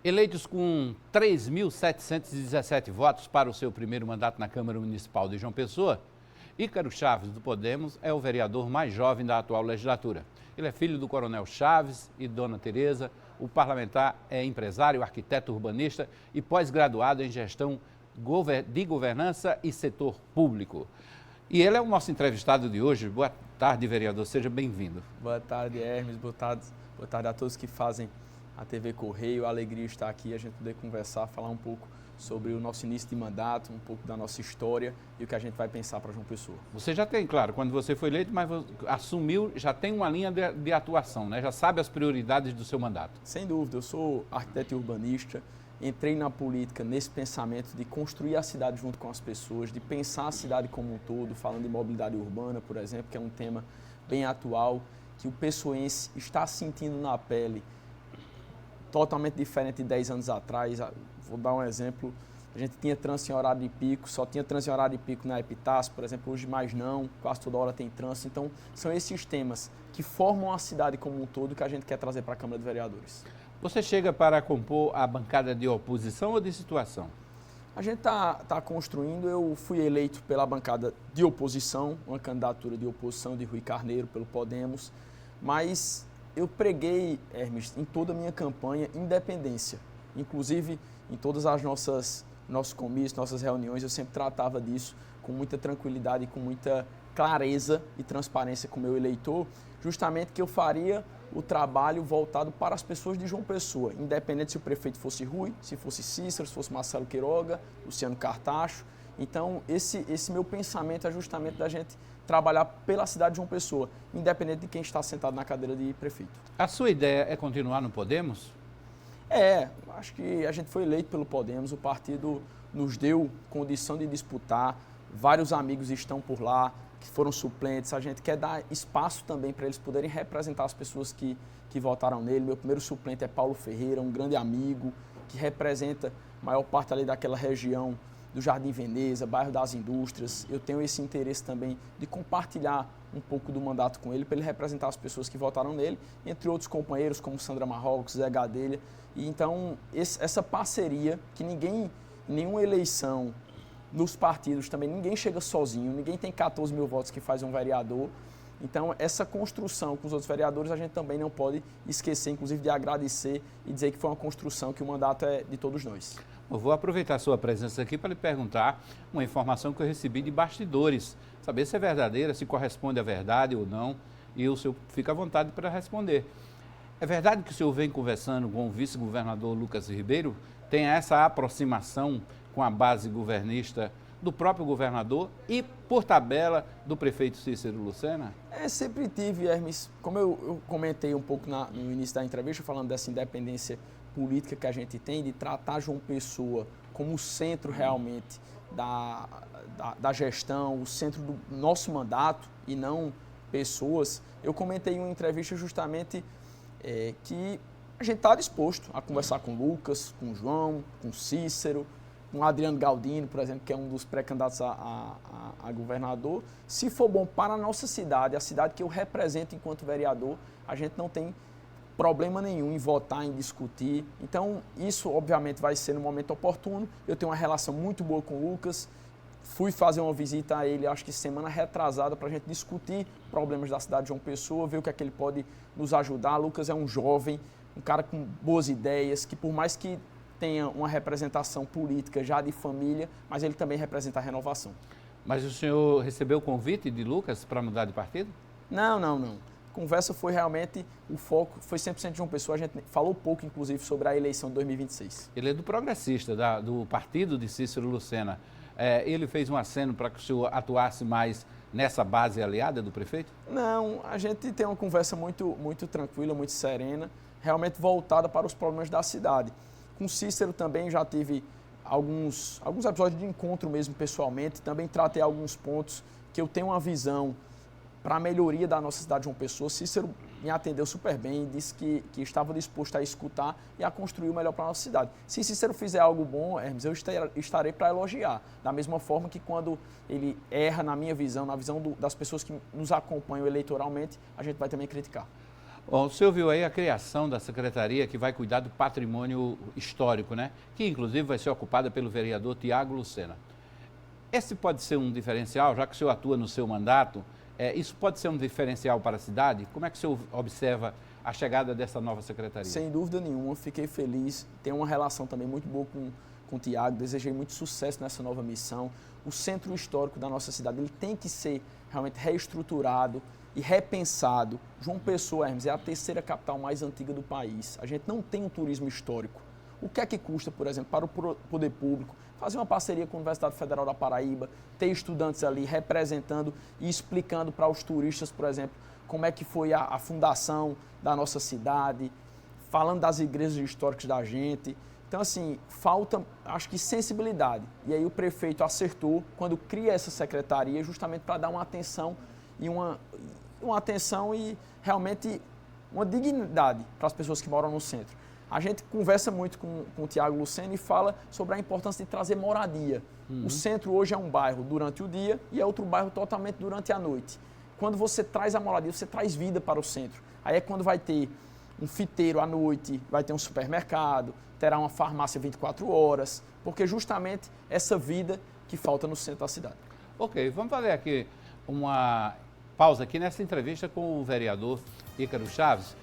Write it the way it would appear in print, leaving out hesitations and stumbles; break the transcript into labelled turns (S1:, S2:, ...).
S1: Eleitos com 3.717 votos para o seu primeiro mandato na Câmara Municipal de João Pessoa, Ícaro Chaves, do Podemos, é o vereador mais jovem da atual legislatura. Ele é filho do Coronel Chaves e Dona Tereza. O parlamentar é empresário, arquiteto urbanista e pós-graduado em gestão de governança e setor público. E ele é o nosso entrevistado de hoje. Boa tarde, vereador. Seja bem-vindo.
S2: Boa tarde, Hermes. Boa tarde a todos que fazem a TV Correio. A alegria estar aqui, a gente poder conversar, falar um pouco sobre o nosso início de mandato, um pouco da nossa história e o que a gente vai pensar para João Pessoa.
S1: Você já tem, claro, quando você foi eleito, mas assumiu, já tem uma linha de atuação, né? Já sabe as prioridades do seu mandato.
S2: Sem dúvida, eu sou arquiteto e urbanista, entrei na política nesse pensamento de construir a cidade junto com as pessoas, de pensar a cidade como um todo, falando de mobilidade urbana, por exemplo, que é um tema bem atual, que o pessoense está sentindo na pele, totalmente diferente de 10 anos atrás. Vou dar um exemplo, a gente tinha trânsito em horário de pico, só tinha trânsito em horário de pico na Epitácio, por exemplo, hoje mais não, quase toda hora tem trânsito. Então, são esses temas que formam a cidade como um todo que a gente quer trazer para a Câmara de Vereadores.
S1: Você chega para compor a bancada de oposição ou de situação?
S2: A gente está construindo, eu fui eleito pela bancada de oposição, uma candidatura de oposição de Rui Carneiro pelo Podemos, mas eu preguei, Hermes, em toda a minha campanha, independência. Inclusive, em todas as nossos comícios, nossas reuniões, eu sempre tratava disso com muita tranquilidade e com muita clareza e transparência com o meu eleitor, justamente que eu faria o trabalho voltado para as pessoas de João Pessoa, independente se o prefeito fosse Rui, se fosse Cícero, se fosse Marcelo Queiroga, Luciano Cartacho. Então, esse meu pensamento é justamente da gente trabalhar pela cidade de João Pessoa, independente de quem está sentado na cadeira de prefeito.
S1: A sua ideia é continuar no Podemos?
S2: Acho que a gente foi eleito pelo Podemos, o partido nos deu condição de disputar, vários amigos estão por lá, que foram suplentes, a gente quer dar espaço também para eles poderem representar as pessoas que votaram nele. Meu primeiro suplente é Paulo Ferreira, um grande amigo, que representa a maior parte ali daquela região do Jardim Veneza, bairro das Indústrias. Eu tenho esse interesse também de compartilhar um pouco do mandato com ele, para ele representar as pessoas que votaram nele, entre outros companheiros como Sandra Marrocos, Zé Gadelha. E então, essa parceria, que nenhuma eleição nos partidos também, ninguém chega sozinho, ninguém tem 14 mil votos que faz um vereador. Então, essa construção com os outros vereadores, a gente também não pode esquecer, inclusive, de agradecer e dizer que foi uma construção, que o mandato é de todos nós.
S1: Eu vou aproveitar a sua presença aqui para lhe perguntar uma informação que eu recebi de bastidores, saber se é verdadeira, se corresponde à verdade ou não, e o senhor fica à vontade para responder. É verdade que o senhor vem conversando com o vice-governador Lucas Ribeiro, tem essa aproximação com a base governista do próprio governador e, por tabela, do prefeito Cícero Lucena?
S2: Sempre tive, Hermes, como eu comentei um pouco no início da entrevista, falando dessa independência política que a gente tem, de tratar João Pessoa como o centro realmente da gestão, o centro do nosso mandato e não pessoas. Eu comentei em uma entrevista justamente que a gente está disposto a conversar com o Lucas, com o João, com o Cícero, com o Adriano Galdino, por exemplo, que é um dos pré-candidatos a governador. Se for bom para a nossa cidade, a cidade que eu represento enquanto vereador, a gente não tem problema nenhum em votar, em discutir. Então, isso obviamente vai ser no momento oportuno. Eu tenho uma relação muito boa com o Lucas. Fui fazer uma visita a ele, acho que semana retrasada, para a gente discutir problemas da cidade de João Pessoa, ver o que é que ele pode nos ajudar. O Lucas é um jovem, um cara com boas ideias, que por mais que tenha uma representação política já de família, mas ele também representa a renovação.
S1: Mas o senhor recebeu o convite de Lucas para mudar de partido?
S2: Não. A conversa foi realmente, o foco foi 100% de João Pessoa. A gente falou pouco, inclusive, sobre a eleição de 2026.
S1: Ele é do Progressista, do partido de Cícero Lucena. Ele fez um aceno para que o senhor atuasse mais nessa base aliada do prefeito?
S2: Não, a gente tem uma conversa muito tranquila, muito serena, realmente voltada para os problemas da cidade. Com Cícero também já tive alguns episódios de encontro mesmo pessoalmente, também tratei alguns pontos que eu tenho uma visão para a melhoria da nossa cidade de João Pessoa. Cícero me atendeu super bem, disse que estava disposto a escutar e a construir o melhor para a nossa cidade. Se Cícero fizer algo bom, Hermes, eu estarei para elogiar. Da mesma forma que quando ele erra, na minha visão, na visão das pessoas que nos acompanham eleitoralmente, a gente vai também criticar.
S1: Bom, o senhor viu aí a criação da secretaria que vai cuidar do patrimônio histórico, né? Que inclusive vai ser ocupada pelo vereador Tiago Lucena. Esse pode ser um diferencial, já que o senhor atua no seu mandato, isso pode ser um diferencial para a cidade? Como é que o senhor observa a chegada dessa nova secretaria?
S2: Sem dúvida nenhuma, fiquei feliz, tenho uma relação também muito boa com o Tiago, desejei muito sucesso nessa nova missão. O centro histórico da nossa cidade ele tem que ser realmente reestruturado e repensado. João Pessoa, Hermes, é a terceira capital mais antiga do país. A gente não tem um turismo histórico. O que é que custa, por exemplo, para o poder público fazer uma parceria com a Universidade Federal da Paraíba, ter estudantes ali representando e explicando para os turistas, por exemplo, como é que foi a fundação da nossa cidade, falando das igrejas históricas da gente. Então, assim, falta, acho que, sensibilidade. E aí o prefeito acertou quando cria essa secretaria justamente para dar uma atenção e realmente uma dignidade para as pessoas que moram no centro. A gente conversa muito com o Tiago Lucena e fala sobre a importância de trazer moradia. O centro hoje é um bairro durante o dia e é outro bairro totalmente durante a noite. Quando você traz a moradia, você traz vida para o centro. Aí é quando vai ter um fiteiro à noite, vai ter um supermercado, terá uma farmácia 24 horas, porque justamente essa vida que falta no centro da cidade.
S1: Ok, vamos fazer aqui uma pausa aqui nessa entrevista com o vereador Ícaro Chaves.